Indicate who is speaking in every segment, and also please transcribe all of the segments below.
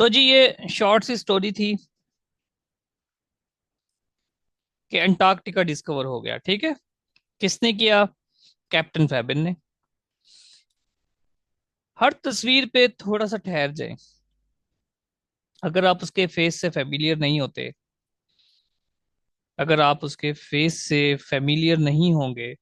Speaker 1: तो जी ये शॉर्ट सी स्टोरी थी कि अंटार्कटिका डिस्कवर हो गया। ठीक है, किसने किया? कैप्टन फैबिन ने। हर तस्वीर पे थोड़ा सा ठहर जाए। अगर आप उसके फेस से फेमिलियर नहीं होते, अगर आप उसके फेस से फेमिलियर नहीं होंगे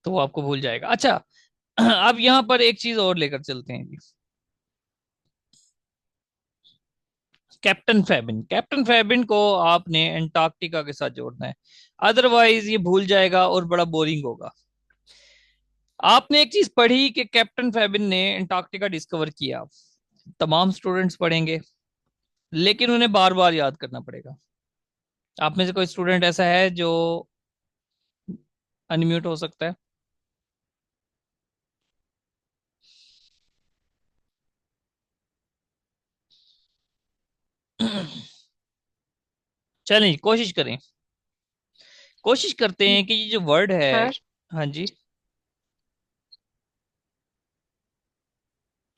Speaker 1: तो वो आपको भूल जाएगा। अच्छा, अब यहाँ पर एक चीज और लेकर चलते हैं जी। कैप्टन फैबिन को आपने अंटार्कटिका के साथ जोड़ना है, अदरवाइज ये भूल जाएगा और बड़ा बोरिंग होगा। आपने एक चीज पढ़ी कि कैप्टन फैबिन ने अंटार्कटिका डिस्कवर किया, तमाम स्टूडेंट्स पढ़ेंगे, लेकिन उन्हें बार बार याद करना पड़ेगा। आप में से कोई स्टूडेंट ऐसा है जो अनम्यूट हो सकता है? चलें, कोशिश करें। कोशिश करते हैं कि ये जो वर्ड है।
Speaker 2: सर
Speaker 1: हाँ जी।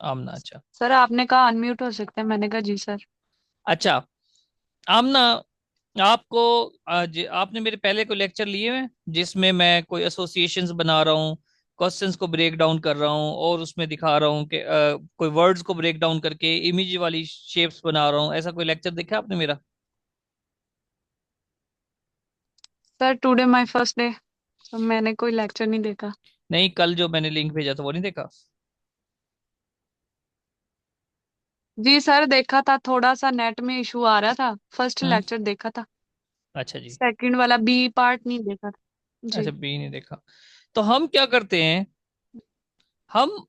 Speaker 1: आमना, अच्छा।
Speaker 2: सर आपने कहा अनम्यूट हो सकते हैं, मैंने कहा जी सर।
Speaker 1: अच्छा, आमना, आपको आज आपने मेरे पहले कोई लेक्चर लिए हैं जिसमें मैं कोई एसोसिएशंस बना रहा हूँ, क्वेश्चंस को ब्रेक डाउन कर रहा हूँ और उसमें दिखा रहा हूँ कि कोई वर्ड्स को ब्रेक डाउन करके इमेज वाली शेप्स बना रहा हूँ, ऐसा कोई लेक्चर देखा आपने मेरा?
Speaker 2: Sir today my first day, तो मैंने कोई लेक्चर नहीं देखा।
Speaker 1: नहीं, कल जो मैंने लिंक भेजा था वो नहीं देखा?
Speaker 2: जी सर देखा था, थोड़ा सा नेट में इशू आ रहा था। फर्स्ट
Speaker 1: हम्म।
Speaker 2: लेक्चर देखा था।
Speaker 1: अच्छा जी।
Speaker 2: सेकंड वाला बी पार्ट नहीं देखा था
Speaker 1: अच्छा,
Speaker 2: जी।
Speaker 1: बी नहीं देखा। तो हम क्या करते हैं, हम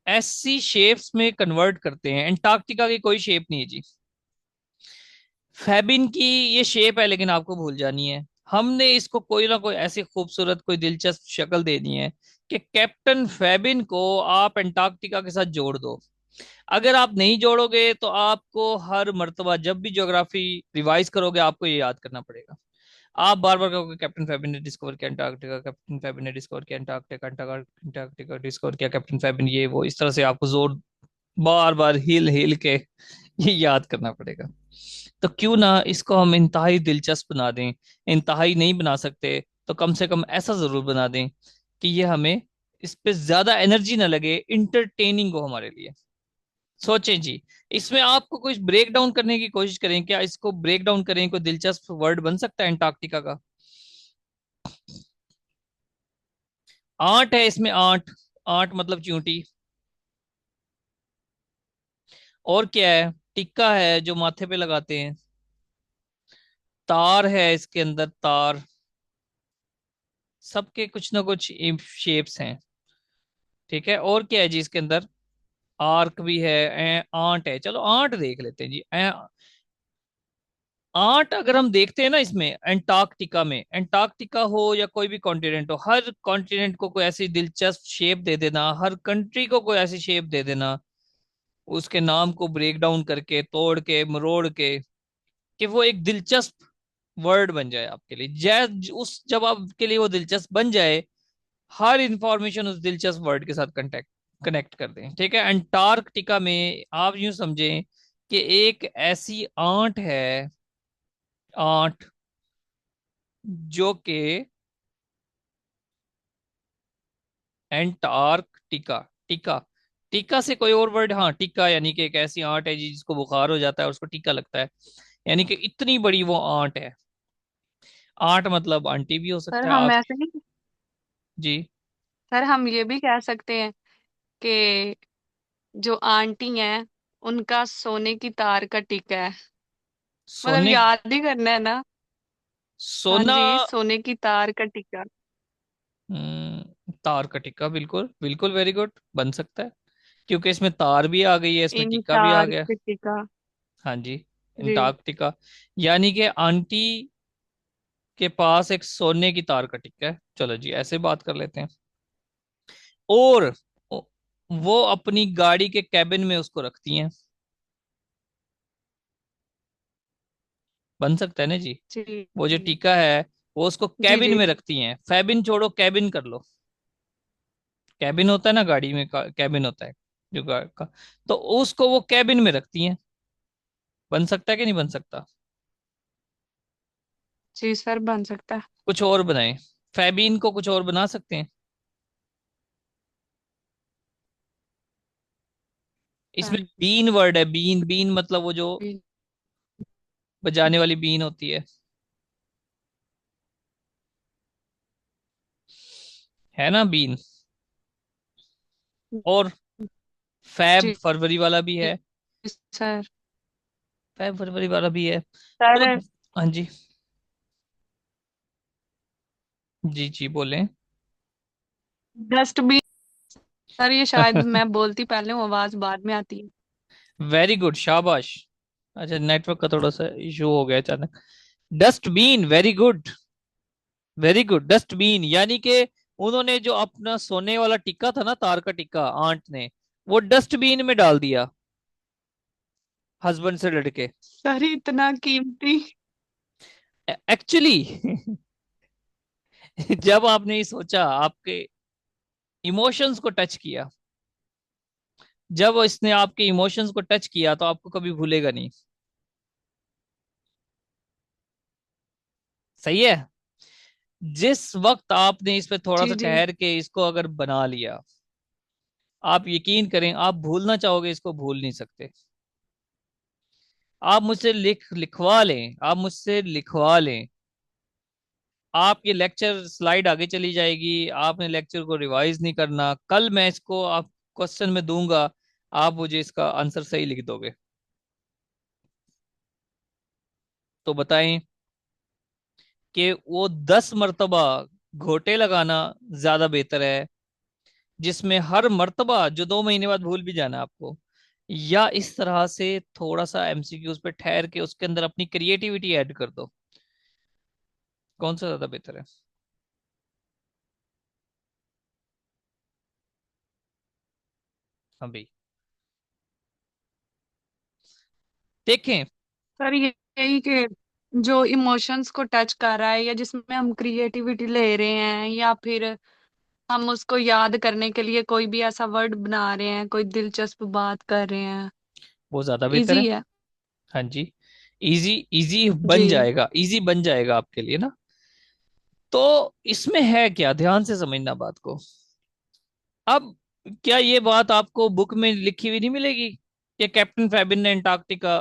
Speaker 1: ऐसी शेप्स में कन्वर्ट करते हैं। एंटार्क्टिका की कोई शेप नहीं है जी। फैबिन की ये शेप है, लेकिन आपको भूल जानी है। हमने इसको कोई ना कोई ऐसी खूबसूरत कोई दिलचस्प शक्ल देनी है कि कैप्टन फैबिन को आप अंटार्कटिका के साथ जोड़ दो। अगर आप नहीं जोड़ोगे तो आपको हर मर्तबा जब भी ज्योग्राफी रिवाइज करोगे आपको ये याद करना पड़ेगा। आप बार बार कहोगे कैप्टन फैबिन ने डिस्कवर किया अंटार्कटिका, कैप्टन फैबिन ने डिस्कवर किया अंटार्कटिका, अंटार्कटिका अंटार्कटिका डिस्कवर किया कैप्टन फैबिन, ये वो इस तरह से आपको जोर बार बार हिल हिल के ये याद करना पड़ेगा। तो क्यों ना इसको हम इंतहाई दिलचस्प बना दें। इंतहाई नहीं बना सकते तो कम से कम ऐसा जरूर बना दें कि ये हमें इस पे ज्यादा एनर्जी ना लगे, इंटरटेनिंग हो हमारे लिए। सोचें जी, इसमें आपको कुछ ब्रेक डाउन करने की कोशिश करें, क्या इसको ब्रेक डाउन करें, कोई दिलचस्प वर्ड बन सकता है अंटार्कटिका का? आंट है इसमें, आंट। आंट मतलब चींटी। और क्या है? टिक्का है जो माथे पे लगाते हैं। तार है इसके अंदर, तार। सबके कुछ ना कुछ शेप्स हैं। ठीक है, और क्या है जी इसके अंदर? आर्क भी है। आंट है, चलो आंट देख लेते हैं जी। आंट अगर हम देखते हैं ना इसमें, एंटार्कटिका में, एंटार्कटिका हो या कोई भी कॉन्टिनेंट हो, हर कॉन्टिनेंट को कोई ऐसी दिलचस्प शेप दे देना, हर कंट्री को कोई ऐसी शेप दे देना, उसके नाम को ब्रेक डाउन करके, तोड़ के, मरोड़ के, कि वो एक दिलचस्प वर्ड बन जाए आपके लिए। जय उस जब आपके लिए वो दिलचस्प बन जाए, हर इंफॉर्मेशन उस दिलचस्प वर्ड के साथ कनेक्ट कनेक्ट कर दें। ठीक है, अंटार्कटिका में आप यूं समझें कि एक ऐसी आंट है, आंट, जो कि एंटार्कटिका, टीका, टीका से कोई और वर्ड, हाँ टीका, यानी कि एक ऐसी आंट है जिसको बुखार हो जाता है और उसको टीका लगता है, यानी कि इतनी बड़ी वो आंट है। आंट मतलब आंटी भी हो
Speaker 2: सर
Speaker 1: सकता है
Speaker 2: हम
Speaker 1: आप।
Speaker 2: ऐसे नहीं,
Speaker 1: जी।
Speaker 2: सर हम ये भी कह सकते हैं कि जो आंटी हैं उनका सोने की तार का टीका है। मतलब
Speaker 1: सोने,
Speaker 2: याद ही करना है ना। हाँ
Speaker 1: सोना।
Speaker 2: जी, सोने की तार का टीका।
Speaker 1: तार का टिक्का, बिल्कुल बिल्कुल, वेरी गुड, बन सकता है। क्योंकि इसमें तार भी आ गई है, इसमें
Speaker 2: इन
Speaker 1: टिक्का भी आ
Speaker 2: तार
Speaker 1: गया।
Speaker 2: का टीका।
Speaker 1: हाँ जी।
Speaker 2: जी।
Speaker 1: अंटार्कटिका, यानी कि आंटी के पास एक सोने की तार का टिक्का है। चलो जी, ऐसे बात कर लेते हैं। और वो अपनी गाड़ी के कैबिन में उसको रखती हैं। बन सकता है ना जी।
Speaker 2: जी
Speaker 1: वो जो टीका है वो उसको
Speaker 2: जी
Speaker 1: कैबिन
Speaker 2: जी।
Speaker 1: में रखती हैं। फैबिन छोड़ो, कैबिन कर लो। कैबिन होता है ना गाड़ी में, कैबिन होता है जो कार का, तो उसको वो कैबिन में रखती हैं। बन सकता है कि नहीं बन सकता?
Speaker 2: जी सर, बन सकता है।
Speaker 1: कुछ और बनाएं। फैबीन को कुछ और बना सकते हैं। इसमें बीन वर्ड है, बीन, बीन मतलब वो जो बजाने वाली बीन होती है ना, बीन। और फैब
Speaker 2: जी
Speaker 1: फरवरी वाला भी है।
Speaker 2: सर।
Speaker 1: फैब फरवरी वाला भी है तो।
Speaker 2: सर,
Speaker 1: हाँ जी। जी जी बोलें।
Speaker 2: डस्टबिन। सर ये शायद मैं बोलती पहले हूँ, आवाज बाद में आती है।
Speaker 1: वेरी गुड, शाबाश। अच्छा, नेटवर्क का थोड़ा सा इशू हो गया अचानक। Dustbin, very good. Very good, dustbin यानी कि उन्होंने जो अपना सोने वाला टिक्का था ना, तार का टिक्का, आंट ने वो डस्टबीन में डाल दिया, हस्बैंड से लड़के।
Speaker 2: सर इतना कीमती।
Speaker 1: एक्चुअली जब आपने ये सोचा, आपके इमोशंस को टच किया, जब इसने आपके इमोशंस को टच किया तो आपको कभी भूलेगा नहीं। सही है। जिस वक्त आपने इस पे थोड़ा सा
Speaker 2: जी जी।
Speaker 1: ठहर के इसको अगर बना लिया, आप यकीन करें, आप भूलना चाहोगे इसको भूल नहीं सकते। आप मुझसे लिखवा लें, आप मुझसे लिखवा लें। आप ये लेक्चर स्लाइड आगे चली जाएगी, आपने लेक्चर को रिवाइज नहीं करना, कल मैं इसको आप क्वेश्चन में दूंगा, आप मुझे इसका आंसर सही लिख दोगे। तो बताएं कि वो 10 मर्तबा घोटे लगाना ज्यादा बेहतर है, जिसमें हर मर्तबा जो 2 महीने बाद भूल भी जाना आपको, या इस तरह से थोड़ा सा एमसीक्यूज पे ठहर के उसके अंदर अपनी क्रिएटिविटी ऐड कर दो? कौन सा ज्यादा बेहतर है? हाँ भाई, देखें।
Speaker 2: सर यही कि जो इमोशंस को टच कर रहा है, या जिसमें हम क्रिएटिविटी ले रहे हैं, या फिर हम उसको याद करने के लिए कोई भी ऐसा वर्ड बना रहे हैं, कोई दिलचस्प बात कर रहे हैं,
Speaker 1: वो ज्यादा बेहतर है।
Speaker 2: इजी है।
Speaker 1: हाँ जी। इजी, इजी
Speaker 2: जी
Speaker 1: बन जाएगा, इजी बन जाएगा आपके लिए ना। तो इसमें है क्या, ध्यान से समझना बात को। अब क्या ये बात आपको बुक में लिखी हुई नहीं मिलेगी कि कैप्टन फैबिन ने अंटार्कटिका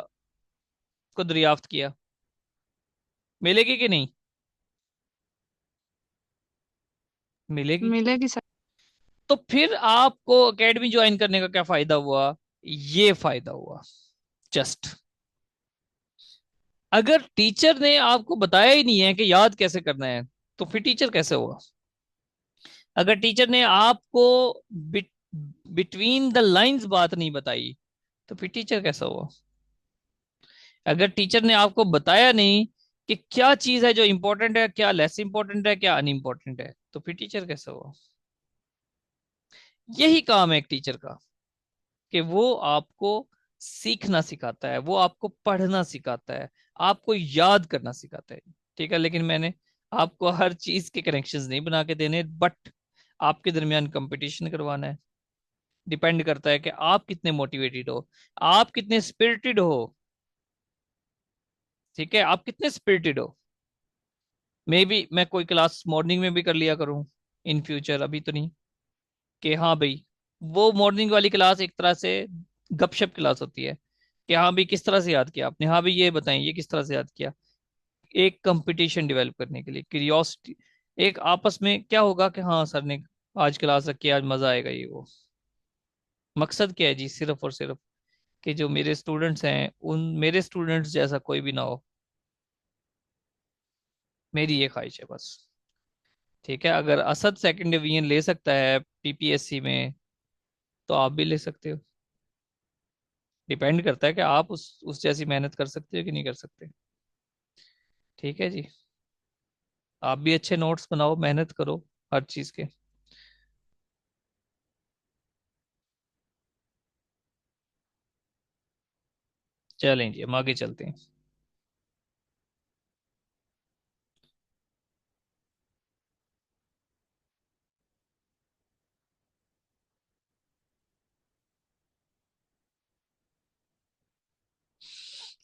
Speaker 1: को दरियाफ्त किया? मिलेगी कि नहीं? मिलेगी।
Speaker 2: मिलेगी सर।
Speaker 1: तो फिर आपको एकेडमी ज्वाइन करने का क्या फायदा हुआ? ये फायदा हुआ जस्ट, अगर टीचर ने आपको बताया ही नहीं है कि याद कैसे करना है, तो फिर टीचर कैसे होगा? अगर टीचर ने आपको बिटवीन द लाइंस बात नहीं बताई, तो फिर टीचर कैसा हुआ? अगर टीचर ने आपको बताया नहीं कि क्या चीज है जो इंपॉर्टेंट है, क्या लेस इंपॉर्टेंट है, क्या अनइंपॉर्टेंट है, तो फिर टीचर कैसा हुआ? यही काम है एक टीचर का, कि वो आपको सीखना सिखाता है, वो आपको पढ़ना सिखाता है, आपको याद करना सिखाता है। ठीक है, लेकिन मैंने आपको हर चीज के कनेक्शंस नहीं बना के देने, बट आपके दरमियान कंपटीशन करवाना है। डिपेंड करता है कि आप कितने मोटिवेटेड हो, आप कितने स्पिरिटेड हो। ठीक है, आप कितने स्पिरिटेड हो। मे बी मैं कोई क्लास मॉर्निंग में भी कर लिया करूं इन फ्यूचर, अभी तो नहीं। कि हाँ भाई, वो मॉर्निंग वाली क्लास एक तरह से गपशप क्लास होती है, कि हाँ भाई किस तरह से याद किया आपने, हाँ भाई ये बताएं ये किस तरह से याद किया। एक कंपटीशन डेवलप करने के लिए, क्यूरियोसिटी, एक आपस में क्या होगा कि हाँ सर ने आज क्लास रखी है, आज मजा आएगा, ये वो। मकसद क्या है जी, सिर्फ और सिर्फ कि जो मेरे स्टूडेंट्स हैं, उन मेरे स्टूडेंट्स जैसा कोई भी ना हो। मेरी ये ख्वाहिश है बस। ठीक है, अगर असद सेकंड डिवीजन ले सकता है पीपीएससी में, तो आप भी ले सकते हो। डिपेंड करता है कि आप उस जैसी मेहनत कर सकते हो कि नहीं कर सकते। ठीक है जी। आप भी अच्छे नोट्स बनाओ, मेहनत करो हर चीज के। चलें जी, हम आगे चलते हैं।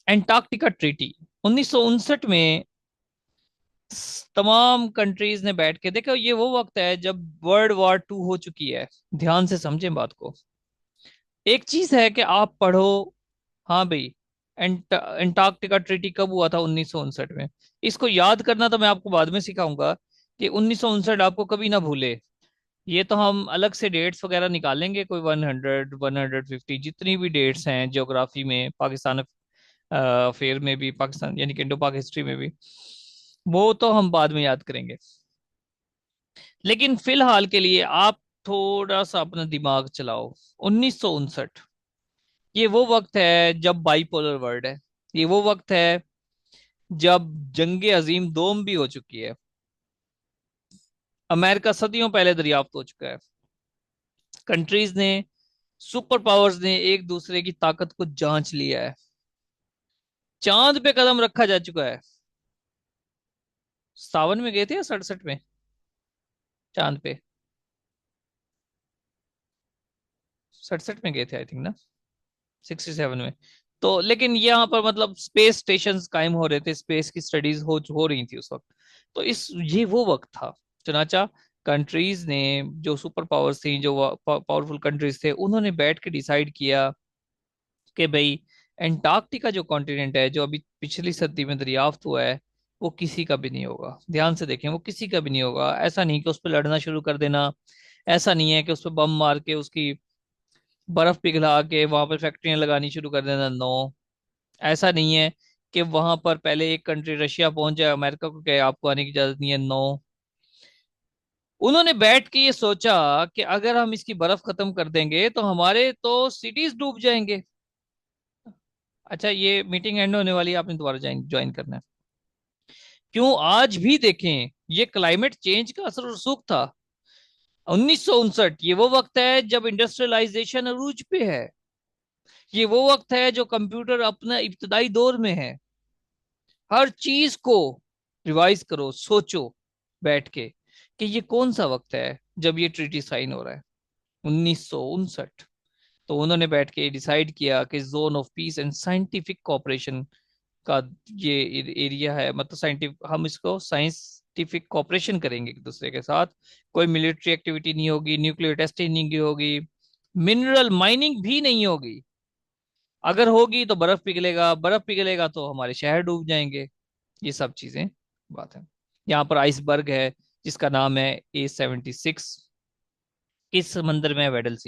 Speaker 1: एंटार्क्टिका ट्रीटी 1959 में तमाम कंट्रीज ने बैठ के देखो, ये वो वक्त है जब वर्ल्ड वॉर 2 हो चुकी है। ध्यान से समझें बात को। एक चीज है कि आप पढ़ो, हाँ भाई, एंटार्क्टिका ट्रीटी कब हुआ था? 1959 में। इसको याद करना तो मैं आपको बाद में सिखाऊंगा कि 1959 आपको कभी ना भूले। ये तो हम अलग से डेट्स वगैरह निकालेंगे, कोई 100 150 जितनी भी डेट्स हैं ज्योग्राफी में, पाकिस्तान अफेयर में भी, पाकिस्तान यानी कि इंडो पाक हिस्ट्री में भी, वो तो हम बाद में याद करेंगे। लेकिन फिलहाल के लिए आप थोड़ा सा अपना दिमाग चलाओ। 1959 ये वो वक्त है जब बाइपोलर वर्ल्ड है। ये वो वक्त है जब जंग अजीम दोम भी हो चुकी है। अमेरिका सदियों पहले दरियाफ्त हो चुका है। कंट्रीज ने, सुपर पावर्स ने एक दूसरे की ताकत को जांच लिया है। चांद पे कदम रखा जा चुका है। 57 में गए थे या 67 में चांद पे? 67 में गए थे आई थिंक ना, 67 में। तो लेकिन यहाँ पर मतलब स्पेस स्टेशन कायम हो रहे थे, स्पेस की स्टडीज हो रही थी उस वक्त। तो इस ये वो वक्त था। चुनाचा कंट्रीज ने, जो सुपर पावर्स थी, जो पावरफुल कंट्रीज थे, उन्होंने बैठ के डिसाइड किया कि भाई एंटार्क्टिका जो कॉन्टिनेंट है, जो अभी पिछली सदी में दरियाफ्त हुआ है, वो किसी का भी नहीं होगा। ध्यान से देखें, वो किसी का भी नहीं होगा। ऐसा नहीं कि उस पर लड़ना शुरू कर देना, ऐसा नहीं है कि उस पर बम मार के उसकी बर्फ पिघला के वहां पर फैक्ट्रियां लगानी शुरू कर देना। नो, ऐसा नहीं है कि वहां पर पहले एक कंट्री रशिया पहुंच जाए, अमेरिका को कहे आपको आने की इजाजत नहीं है। नो, उन्होंने बैठ के ये सोचा कि अगर हम इसकी बर्फ खत्म कर देंगे तो हमारे तो सिटीज डूब जाएंगे। अच्छा, ये मीटिंग एंड होने वाली है, आपने दोबारा ज्वाइन ज्वाइन करना है। क्यों? आज भी देखें, ये क्लाइमेट चेंज का असर रसूख था। 1959 ये वो वक्त है जब इंडस्ट्रियलाइजेशन अरूज पे है। ये वो वक्त है जो कंप्यूटर अपना इब्तदाई दौर में है। हर चीज को रिवाइज करो, सोचो बैठ के कि ये कौन सा वक्त है जब ये ट्रीटी साइन हो रहा है। 1959। तो उन्होंने बैठ के डिसाइड किया कि zone of peace and scientific cooperation का ये एरिया है, मतलब साइंटिफिक, हम इसको साइंटिफिक कोऑपरेशन करेंगे एक दूसरे के साथ। कोई मिलिट्री एक्टिविटी नहीं होगी, न्यूक्लियर टेस्टिंग नहीं होगी, मिनरल माइनिंग भी नहीं होगी। अगर होगी तो बर्फ पिघलेगा, बर्फ पिघलेगा तो हमारे शहर डूब जाएंगे। ये सब चीजें बात है। यहाँ पर आइसबर्ग है जिसका नाम है A76। किस समंदर में है? वेडल सी।